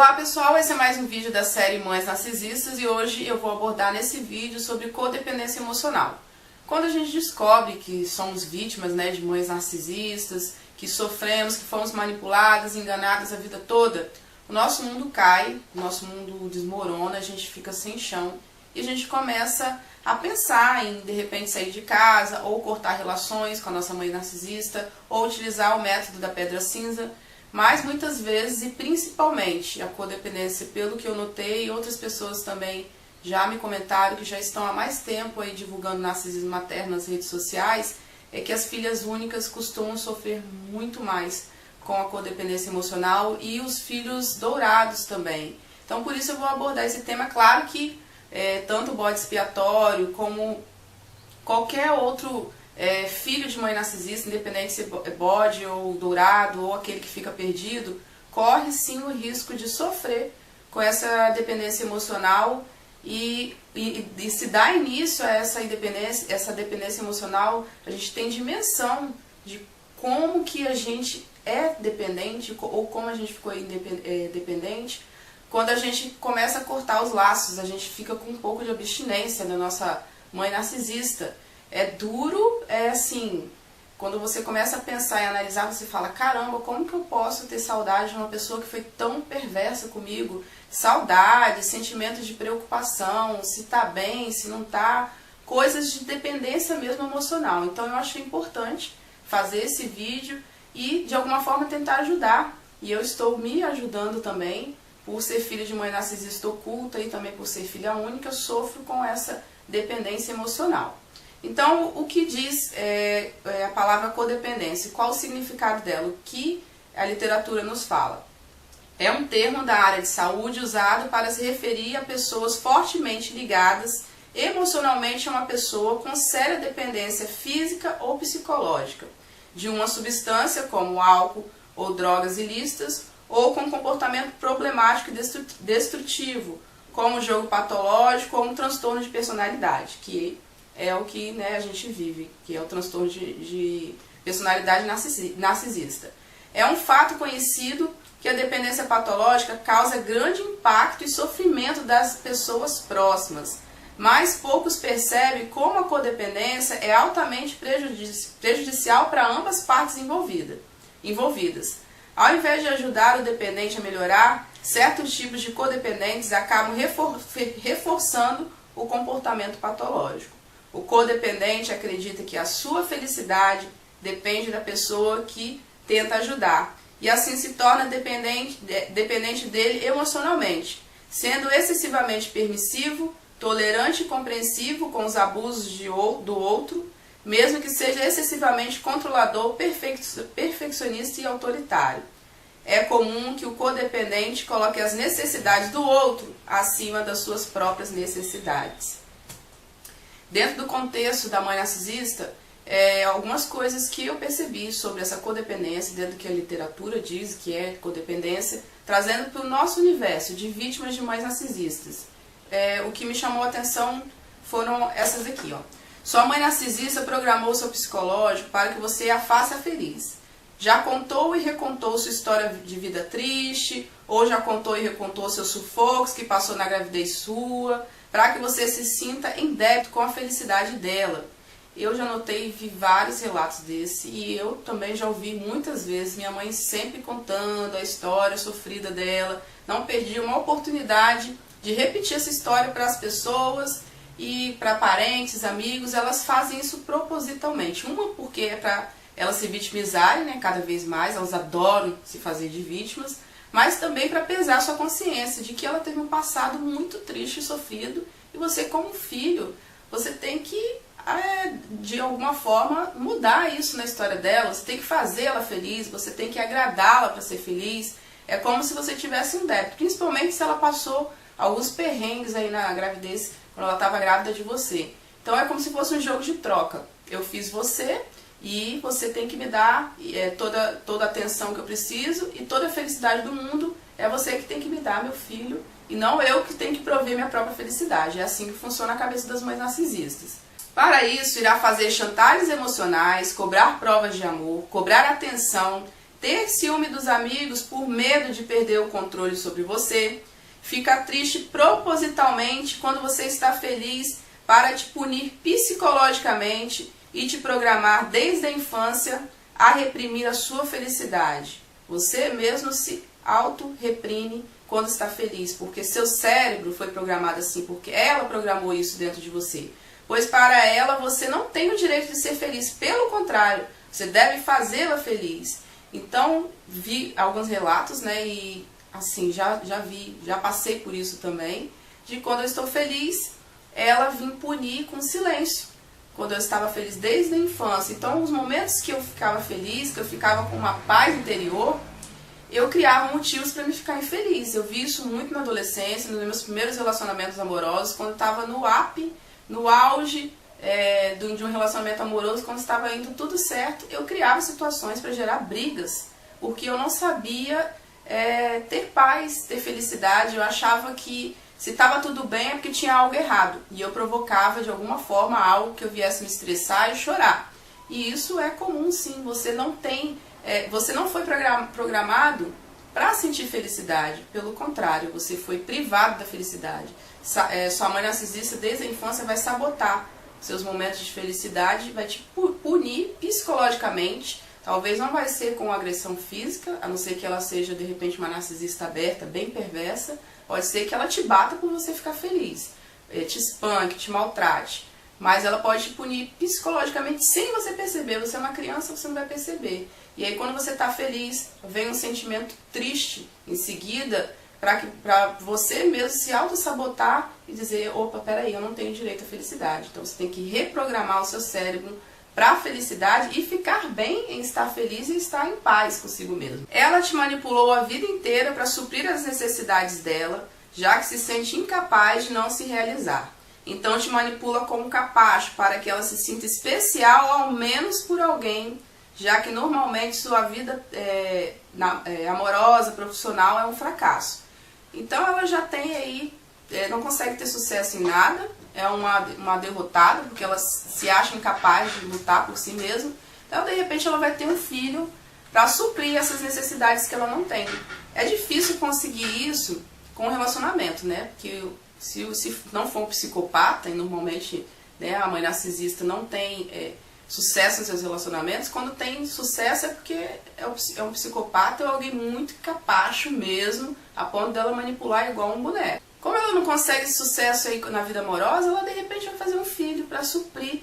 Olá pessoal, esse é mais um vídeo da série Mães Narcisistas e hoje eu vou abordar nesse vídeo sobre codependência emocional. Quando a gente descobre que somos vítimas, de mães narcisistas, que sofremos, que fomos manipuladas, enganadas a vida toda, o nosso mundo cai, o nosso mundo desmorona, a gente fica sem chão e a gente começa a pensar em de repente sair de casa ou cortar relações com a nossa mãe narcisista ou utilizar o método da pedra cinza. Mas muitas vezes, e principalmente, a codependência, pelo que eu notei, e outras pessoas também já me comentaram, que já estão há mais tempo aí divulgando narcisismo materno nas redes sociais, é que as filhas únicas costumam sofrer muito mais com a codependência emocional e os filhos dourados também. Então por isso eu vou abordar esse tema. Claro que tanto o bode expiatório como qualquer outro filho de mãe narcisista, independente se é bode ou dourado ou aquele que fica perdido, corre sim o risco de sofrer com essa dependência emocional e se dá início a essa dependência emocional, a gente tem dimensão de como que a gente é dependente ou como a gente ficou dependente. Quando a gente começa a cortar os laços, a gente fica com um pouco de abstinência da nossa mãe narcisista. É duro, é assim, quando você começa a pensar e analisar, você fala, caramba, como que eu posso ter saudade de uma pessoa que foi tão perversa comigo? Saudade, sentimentos de preocupação, se tá bem, se não tá, coisas de dependência mesmo emocional. Então eu acho importante fazer esse vídeo e de alguma forma tentar ajudar. E eu estou me ajudando também, por ser filha de mãe narcisista oculta e também por ser filha única, sofro com essa dependência emocional. Então, o que diz a palavra codependência? Qual o significado dela? O que a literatura nos fala? É um termo da área de saúde usado para se referir a pessoas fortemente ligadas emocionalmente a uma pessoa com séria dependência física ou psicológica de uma substância como álcool ou drogas ilícitas ou com comportamento problemático e destrutivo, como jogo patológico ou um transtorno de personalidade, que é o que a gente vive, que é o transtorno de personalidade narcisista. É um fato conhecido que a dependência patológica causa grande impacto e sofrimento das pessoas próximas, mas poucos percebem como a codependência é altamente prejudicial para ambas partes envolvidas. Ao invés de ajudar o dependente a melhorar, certos tipos de codependentes acabam reforçando o comportamento patológico. O codependente acredita que a sua felicidade depende da pessoa que tenta ajudar e assim se torna dependente dele emocionalmente, sendo excessivamente permissivo, tolerante e compreensivo com os abusos do outro, mesmo que seja excessivamente controlador, perfeccionista e autoritário. É comum que o codependente coloque as necessidades do outro acima das suas próprias necessidades. Dentro do contexto da mãe narcisista, algumas coisas que eu percebi sobre essa codependência, dentro do que a literatura diz que é codependência, trazendo para o nosso universo de vítimas de mães narcisistas. O que me chamou a atenção foram essas aqui. Sua mãe narcisista programou seu psicológico para que você a faça feliz. Já contou e recontou sua história de vida triste, ou já contou e recontou seus sufocos que passou na gravidez sua, para que você se sinta em débito com a felicidade dela. Eu já notei e vi vários relatos desse, e eu também já ouvi muitas vezes minha mãe sempre contando a história sofrida dela. Não perdi uma oportunidade de repetir essa história para as pessoas e para parentes, amigos. Elas fazem isso propositalmente. Uma porque é para elas se vitimizarem, cada vez mais, elas adoram se fazer de vítimas, mas também para pesar sua consciência de que ela teve um passado muito triste e sofrido, e você como filho, você tem que, de alguma forma, mudar isso na história dela, você tem que fazer ela feliz, você tem que agradá-la para ser feliz. É como se você tivesse um débito, principalmente se ela passou alguns perrengues aí na gravidez, quando ela estava grávida de você. Então é como se fosse um jogo de troca. Eu fiz você e você tem que me dar toda a atenção que eu preciso e toda a felicidade do mundo é você que tem que me dar, meu filho, e não eu que tenho que prover minha própria felicidade. É assim que funciona a cabeça das mães narcisistas. Para isso, irá fazer chantagens emocionais, cobrar provas de amor, cobrar atenção, ter ciúme dos amigos por medo de perder o controle sobre você, fica triste propositalmente quando você está feliz para te punir psicologicamente e te programar desde a infância a reprimir a sua felicidade. Você mesmo se auto-reprime quando está feliz, porque seu cérebro foi programado assim, porque ela programou isso dentro de você. Pois para ela você não tem o direito de ser feliz, pelo contrário, você deve fazê-la feliz. Então, vi alguns relatos, né, e assim, já passei por isso também, de quando eu estou feliz, ela vem punir com silêncio, quando eu estava feliz desde a infância. Então, os momentos que eu ficava feliz, que eu ficava com uma paz interior, eu criava motivos para me ficar infeliz. Eu vi isso muito na adolescência, nos meus primeiros relacionamentos amorosos, quando eu estava no auge de um relacionamento amoroso, quando estava indo tudo certo, eu criava situações para gerar brigas, porque eu não sabia ter paz, ter felicidade. Eu achava que se estava tudo bem é porque tinha algo errado, e eu provocava de alguma forma algo que eu viesse me estressar e chorar. E isso é comum, sim. Você não foi programado para sentir felicidade, pelo contrário, você foi privado da felicidade. Sua mãe narcisista desde a infância vai sabotar seus momentos de felicidade, vai te punir psicologicamente. Talvez não vai ser com agressão física, a não ser que ela seja de repente uma narcisista aberta, bem perversa. Pode ser que ela te bata por você ficar feliz, te espanque, te maltrate. Mas ela pode te punir psicologicamente sem você perceber. Você é uma criança, você não vai perceber. E aí quando você está feliz, vem um sentimento triste em seguida, para você mesmo se auto-sabotar e dizer, opa, peraí, eu não tenho direito à felicidade. Então você tem que reprogramar o seu cérebro para a felicidade e ficar bem em estar feliz e estar em paz consigo mesmo. Ela te manipulou a vida inteira para suprir as necessidades dela, já que se sente incapaz de não se realizar. Então te manipula como capacho para que ela se sinta especial ao menos por alguém, já que normalmente sua vida amorosa, profissional é um fracasso. Então ela já tem aí, não consegue ter sucesso em nada, é uma derrotada, porque ela se acha incapaz de lutar por si mesma. Então de repente ela vai ter um filho para suprir essas necessidades que ela não tem. É difícil conseguir isso com relacionamento, né? Porque se não for um psicopata, e normalmente, né, a mãe narcisista não tem sucesso nos seus relacionamentos, quando tem sucesso é porque é um psicopata ou alguém muito capacho mesmo, a ponto dela manipular igual um boneco. Como ela não consegue sucesso aí na vida amorosa, ela de repente vai fazer um filho para suprir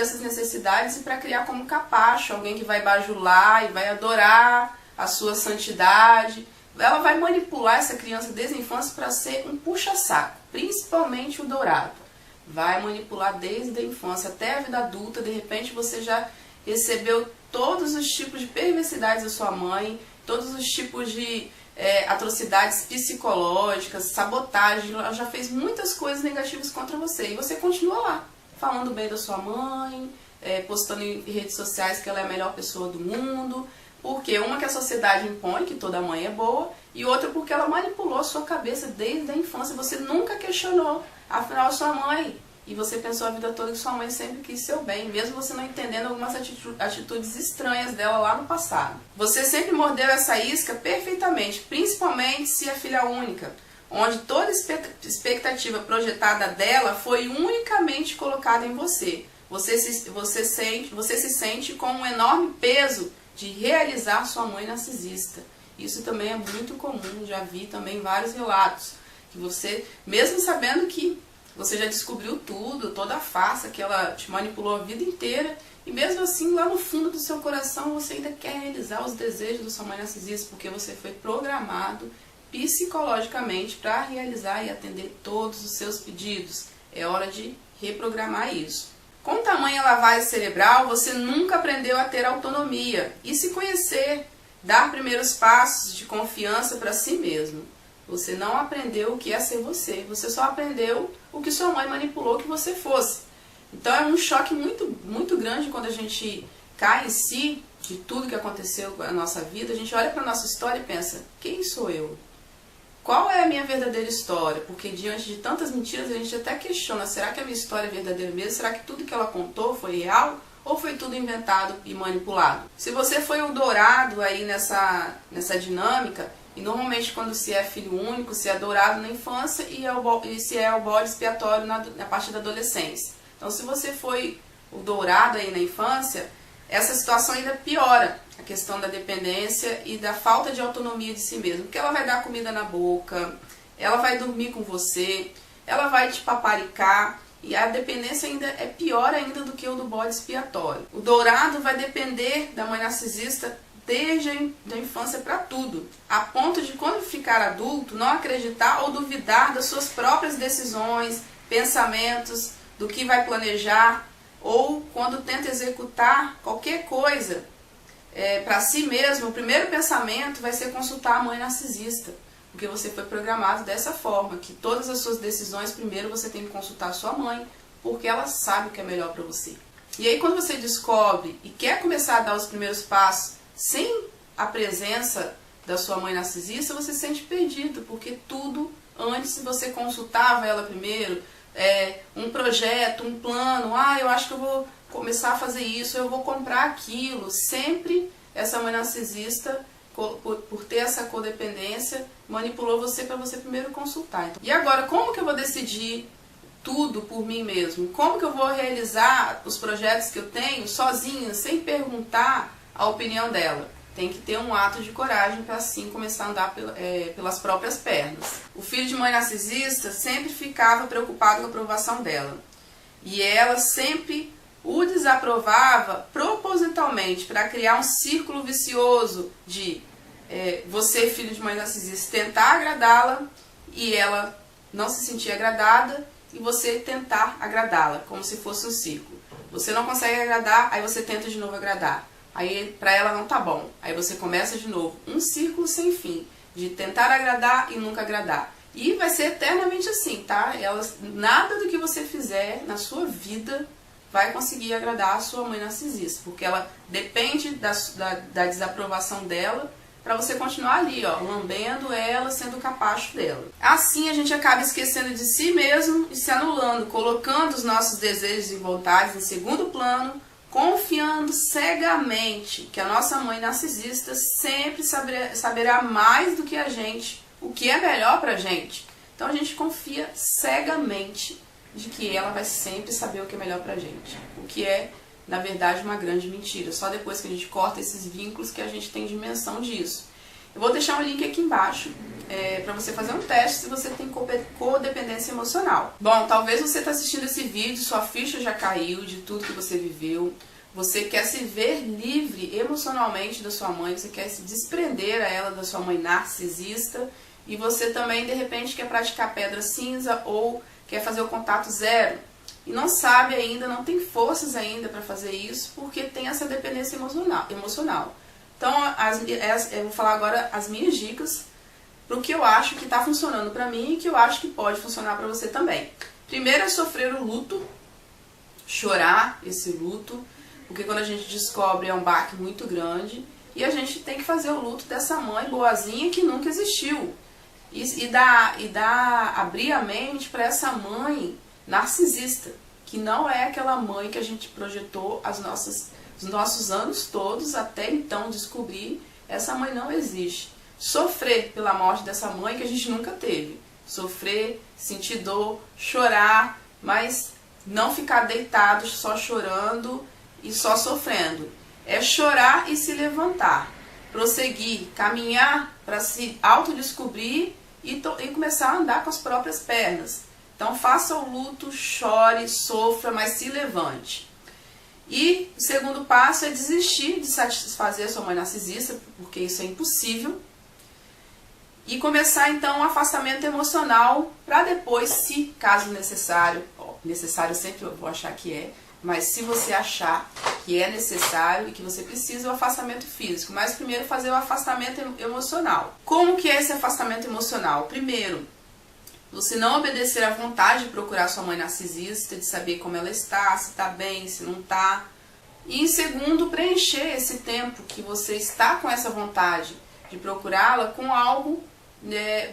essas necessidades e para criar como capacho, alguém que vai bajular e vai adorar a sua santidade. Ela vai manipular essa criança desde a infância para ser um puxa-saco, principalmente o dourado. Vai manipular desde a infância até a vida adulta. De repente você já recebeu todos os tipos de perversidades da sua mãe, todos os tipos de atrocidades psicológicas, sabotagem. Ela já fez muitas coisas negativas contra você e você continua lá, falando bem da sua mãe, postando em redes sociais que ela é a melhor pessoa do mundo. Porque uma que a sociedade impõe, que toda mãe é boa, e outra porque ela manipulou a sua cabeça desde a infância. Você nunca questionou, afinal, sua mãe. E você pensou a vida toda que sua mãe sempre quis seu bem, mesmo você não entendendo algumas atitudes estranhas dela lá no passado. Você sempre mordeu essa isca perfeitamente, principalmente se é filha única, onde toda expectativa projetada dela foi unicamente colocada em você. Você se sente com um enorme peso de realizar sua mãe narcisista. Isso também é muito comum, já vi também vários relatos, que você, mesmo sabendo que você já descobriu tudo, toda a farsa, que ela te manipulou a vida inteira, e mesmo assim, lá no fundo do seu coração, você ainda quer realizar os desejos da sua mãe narcisista, porque você foi programado psicologicamente para realizar e atender todos os seus pedidos. É hora de reprogramar isso. Com tamanha lavagem cerebral, você nunca aprendeu a ter autonomia e se conhecer, dar primeiros passos de confiança para si mesmo. Você não aprendeu o que é ser você, você só aprendeu o que sua mãe manipulou que você fosse. Então é um choque muito, muito grande quando a gente cai em si de tudo que aconteceu na nossa vida. A gente olha para a nossa história e pensa, quem sou eu? Qual é a minha verdadeira história? Porque diante de tantas mentiras a gente até questiona, será que a minha história é verdadeira mesmo? Será que tudo que ela contou foi real? ou foi tudo inventado e manipulado? Se você foi o dourado aí nessa dinâmica, e normalmente quando se é filho único, se é dourado na infância e se é o bode expiatório na partir da adolescência. Então se você foi o dourado aí na infância, essa situação ainda piora a questão da dependência e da falta de autonomia de si mesmo. Porque ela vai dar comida na boca, ela vai dormir com você, ela vai te paparicar, e a dependência ainda é pior ainda do que o do bode expiatório. O dourado vai depender da mãe narcisista desde a infância para tudo, a ponto de quando ficar adulto não acreditar ou duvidar das suas próprias decisões, pensamentos, do que vai planejar, ou quando tenta executar qualquer coisa para si mesmo, o primeiro pensamento vai ser consultar a mãe narcisista, porque você foi programado dessa forma, que todas as suas decisões, primeiro você tem que consultar a sua mãe, porque ela sabe o que é melhor para você. E aí quando você descobre e quer começar a dar os primeiros passos sem a presença da sua mãe narcisista, você se sente perdido, porque tudo antes você consultava ela primeiro, um projeto, um plano, eu acho que eu vou começar a fazer isso, eu vou comprar aquilo. Sempre essa mãe narcisista, por ter essa codependência, manipulou você para você primeiro consultar. Então, e agora, como que eu vou decidir tudo por mim mesmo? Como que eu vou realizar os projetos que eu tenho sozinha, sem perguntar a opinião dela? Tem que ter um ato de coragem para assim começar a andar pelas próprias pernas. O filho de mãe narcisista sempre ficava preocupado com a aprovação dela. E ela sempre o desaprovava propositalmente para criar um círculo vicioso de você, filho de mãe narcisista, tentar agradá-la e ela não se sentir agradada e você tentar agradá-la, como se fosse um círculo. Você não consegue agradar, aí você tenta de novo agradar. Aí pra ela não tá bom. Aí você começa de novo. Um círculo sem fim. De tentar agradar e nunca agradar. E vai ser eternamente assim, tá? Nada do que você fizer na sua vida vai conseguir agradar a sua mãe narcisista. Porque ela depende da desaprovação dela pra você continuar ali, ó, lambendo ela, sendo o capacho dela. Assim a gente acaba esquecendo de si mesmo e se anulando, colocando os nossos desejos e vontades em segundo plano, confiando cegamente que a nossa mãe narcisista sempre saberá mais do que a gente, o que é melhor pra gente. Então a gente confia cegamente de que ela vai sempre saber o que é melhor pra gente. O que é, na verdade, uma grande mentira. Só depois que a gente corta esses vínculos que a gente tem dimensão disso. Eu vou deixar um link aqui embaixo para você fazer um teste se você tem codependência emocional. Bom, talvez você está assistindo esse vídeo, sua ficha já caiu de tudo que você viveu. Você quer se ver livre emocionalmente da sua mãe, você quer se desprender a ela da sua mãe narcisista. E você também, de repente, quer praticar pedra cinza ou quer fazer o contato zero. E não sabe ainda, não tem forças ainda para fazer isso, porque tem essa dependência emocional. Então, eu vou falar agora as minhas dicas para o que eu acho que está funcionando para mim e que eu acho que pode funcionar para você também. Primeiro é sofrer o luto, chorar esse luto, porque quando a gente descobre é um baque muito grande e a gente tem que fazer o luto dessa mãe boazinha que nunca existiu. E abrir a mente para essa mãe narcisista, que não é aquela mãe que a gente projetou os nossos anos todos até então descobrir. Essa mãe não existe. Sofrer pela morte dessa mãe que a gente nunca teve. Sofrer, sentir dor, chorar, mas não ficar deitado só chorando e só sofrendo. É chorar e se levantar, prosseguir, caminhar para se autodescobrir e começar a andar com as próprias pernas. Então faça o luto, chore, sofra, mas se levante. E o segundo passo é desistir de satisfazer a sua mãe narcisista, porque isso é impossível. E começar então um afastamento emocional para depois, se caso necessário, necessário sempre eu vou achar que é, mas se você achar que é necessário e que você precisa, o afastamento físico. Mas primeiro fazer o afastamento emocional. Como que é esse afastamento emocional? Primeiro, você não obedecer à vontade de procurar sua mãe narcisista, de saber como ela está, se está bem, se não está. E em segundo, preencher esse tempo que você está com essa vontade de procurá-la com algo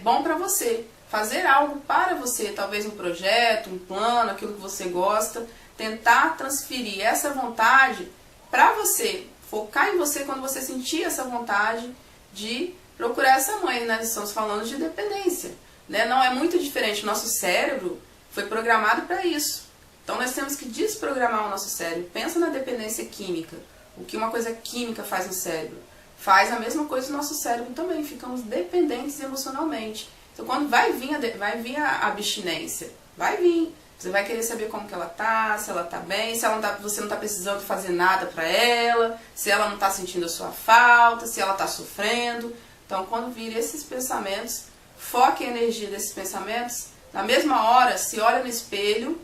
bom para você. Fazer algo para você, talvez um projeto, um plano, aquilo que você gosta, tentar transferir essa vontade para você, focar em você quando você sentir essa vontade de procurar essa mãe. Nós estamos falando de dependência, né? Não é muito diferente. O nosso cérebro foi programado para isso. Então nós temos que desprogramar o nosso cérebro. Pensa na dependência química. O que uma coisa química faz no cérebro? Faz a mesma coisa no nosso cérebro também. Ficamos dependentes emocionalmente. Então quando vai vir a abstinência, vai vir. Você vai querer saber como que ela tá, se ela tá bem, se ela não tá, você não tá precisando fazer nada para ela, se ela não tá sentindo a sua falta, se ela tá sofrendo. Então quando vir esses pensamentos, foque a energia desses pensamentos. Na mesma hora, se olha no espelho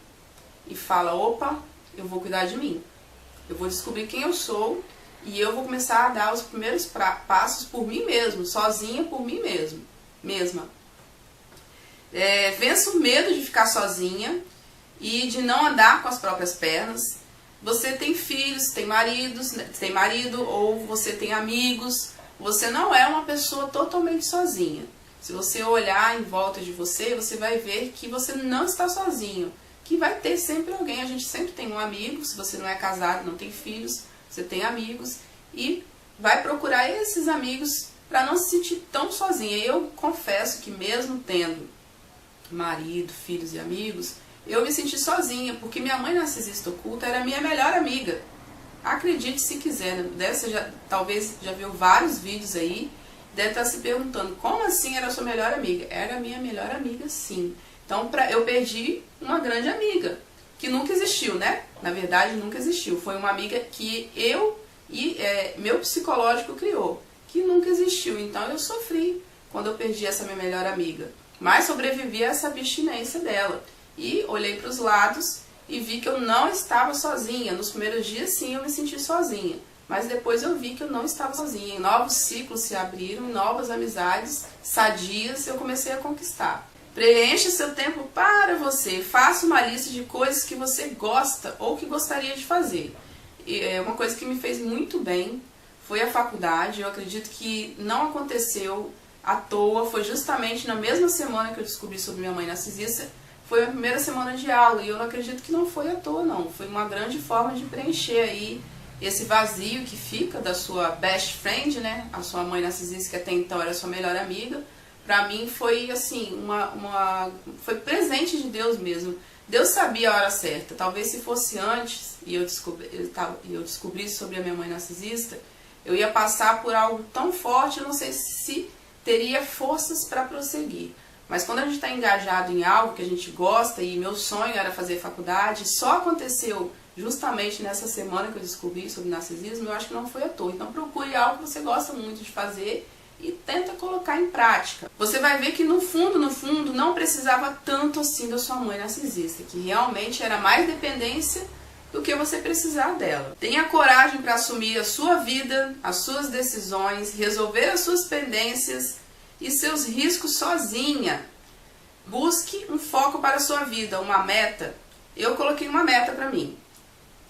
e fala, opa, eu vou cuidar de mim. Eu vou descobrir quem eu sou e eu vou começar a dar os primeiros passos por mim mesmo, sozinha por mim mesma. Vença o medo de ficar sozinha e de não andar com as próprias pernas. Você tem filhos, tem marido ou você tem amigos. Você não é uma pessoa totalmente sozinha. Se você olhar em volta de você, você vai ver que você não está sozinho. Que vai ter sempre alguém. A gente sempre tem um amigo. Se você não é casado, não tem filhos, você tem amigos. E vai procurar esses amigos para não se sentir tão sozinha. Eu confesso que mesmo tendo marido, filhos e amigos, eu me senti sozinha, porque minha mãe narcisista oculta era a minha melhor amiga. Acredite se quiser, né? Você talvez já viu vários vídeos aí, deve estar se perguntando, como assim era a sua melhor amiga? Era a minha melhor amiga, sim. Então eu perdi uma grande amiga, que nunca existiu, né? Na verdade, nunca existiu. Foi uma amiga que meu psicológico criou, que nunca existiu. Então eu sofri quando eu perdi essa minha melhor amiga. Mas sobrevivi a essa abstinência dela. E olhei para os lados e vi que eu não estava sozinha. Nos primeiros dias, sim, eu me senti sozinha. Mas depois eu vi que eu não estava sozinha. Novos ciclos se abriram, novas amizades sadias eu comecei a conquistar. Preencha seu tempo para você. Faça uma lista de coisas que você gosta ou que gostaria de fazer. Uma coisa que me fez muito bem foi a faculdade. Eu acredito que não aconteceu à toa. Foi justamente na mesma semana que eu descobri sobre minha mãe narcisista. Foi a primeira semana de aula. E eu não acredito que não foi à toa, não. Foi uma grande forma de preencher aí esse vazio que fica da sua best friend, né? A sua mãe narcisista, que até então era sua melhor amiga. Pra mim foi assim, foi presente de Deus mesmo. Deus sabia a hora certa. Talvez se fosse antes e eu descobrisse sobre a minha mãe narcisista, eu ia passar por algo tão forte, eu não sei se teria forças para prosseguir. Mas quando a gente está engajado em algo que a gente gosta, e meu sonho era fazer faculdade, só aconteceu justamente nessa semana que eu descobri sobre narcisismo, eu acho que não foi à toa. Então procure algo que você gosta muito de fazer e tenta colocar em prática. Você vai ver que no fundo, não precisava tanto assim da sua mãe narcisista, que realmente era mais dependência do que você precisar dela. Tenha coragem para assumir a sua vida, as suas decisões, resolver as suas pendências e seus riscos sozinha. Busque um foco para a sua vida, uma meta. Eu coloquei uma meta para mim,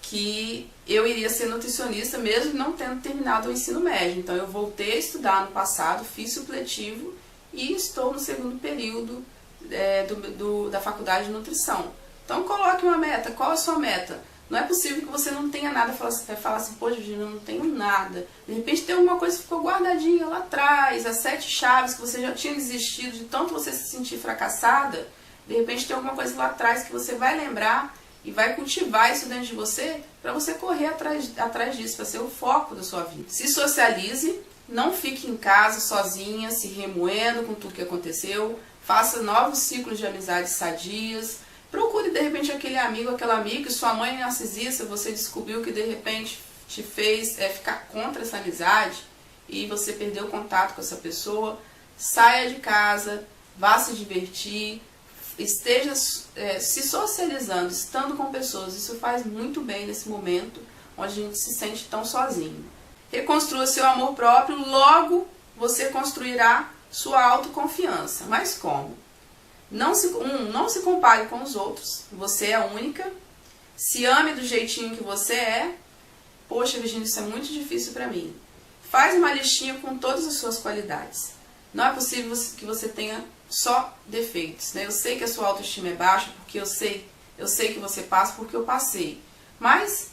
que eu iria ser nutricionista mesmo não tendo terminado o ensino médio. Então eu voltei a estudar no passado, fiz supletivo e estou no segundo período da faculdade de nutrição. Então coloque uma meta. Qual é a sua meta? Não é possível que você não tenha nada, falar assim, poxa, Virginia, eu não tenho nada. De repente tem alguma coisa que ficou guardadinha lá atrás, as 7 chaves que você já tinha desistido de tanto você se sentir fracassada. De repente tem alguma coisa lá atrás que você vai lembrar e vai cultivar isso dentro de você para você correr atrás disso, para ser o foco da sua vida. Se socialize, não fique em casa sozinha, se remoendo com tudo que aconteceu. Faça novos ciclos de amizades sadias. Procure, de repente, aquele amigo, aquela amiga que sua mãe é narcisista, você descobriu que, de repente, te fez ficar contra essa amizade e você perdeu o contato com essa pessoa. Saia de casa, vá se divertir, esteja se socializando, estando com pessoas. Isso faz muito bem nesse momento onde a gente se sente tão sozinho. Reconstrua seu amor próprio, logo você construirá sua autoconfiança. Mas como? Não se compare com os outros, você é única, se ame do jeitinho que você é. Poxa, Virginia, isso é muito difícil para mim. Faz uma listinha com todas as suas qualidades. Não é possível que você tenha só defeitos, né? Eu sei que a sua autoestima é baixa, porque eu sei eu sei que você passa porque eu passei. Mas,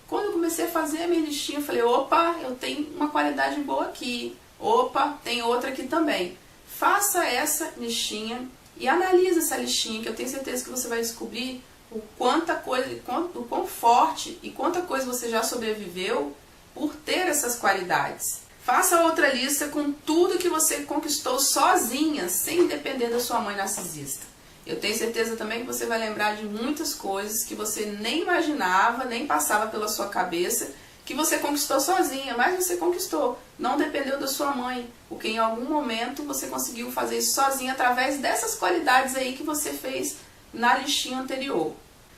quando eu comecei a fazer a minha listinha, eu falei, opa, eu tenho uma qualidade boa aqui. Opa, tem outra aqui também. Faça essa listinha e analise essa listinha, que eu tenho certeza que você vai descobrir o quão forte e quanta coisa você já sobreviveu por ter essas qualidades. Faça outra lista com tudo que você conquistou sozinha, sem depender da sua mãe narcisista. Eu tenho certeza também que você vai lembrar de muitas coisas que você nem imaginava, nem passava pela sua cabeça, que você conquistou sozinha, mas você conquistou. Não dependeu da sua mãe, porque em algum momento você conseguiu fazer isso sozinha através dessas qualidades aí que você fez na listinha anterior.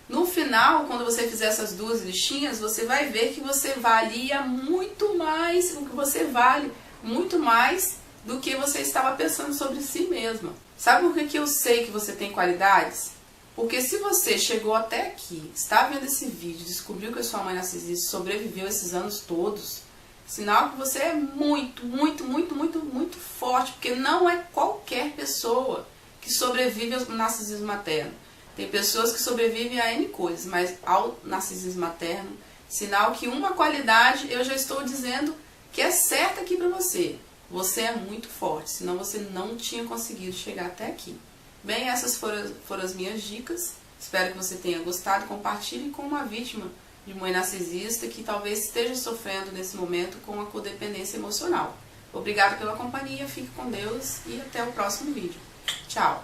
No final, quando você fizer essas duas listinhas, você vai ver que você valia muito mais, o que você vale muito mais do que você estava pensando sobre si mesma. Sabe por que eu sei que você tem qualidades? Porque se você chegou até aqui, está vendo esse vídeo, descobriu que a sua mãe narcisista sobreviveu esses anos todos, sinal que você é muito, muito, muito, muito, muito forte, porque não é qualquer pessoa que sobrevive ao narcisismo materno. Tem pessoas que sobrevivem a N coisas, mas ao narcisismo materno, sinal que uma qualidade eu já estou dizendo que é certa aqui para você. Você é muito forte, senão você não tinha conseguido chegar até aqui. Bem, essas foram as minhas dicas. Espero que você tenha gostado. Compartilhe com uma vítima de mãe narcisista que talvez esteja sofrendo nesse momento com a codependência emocional. Obrigada pela companhia, fique com Deus e até o próximo vídeo. Tchau!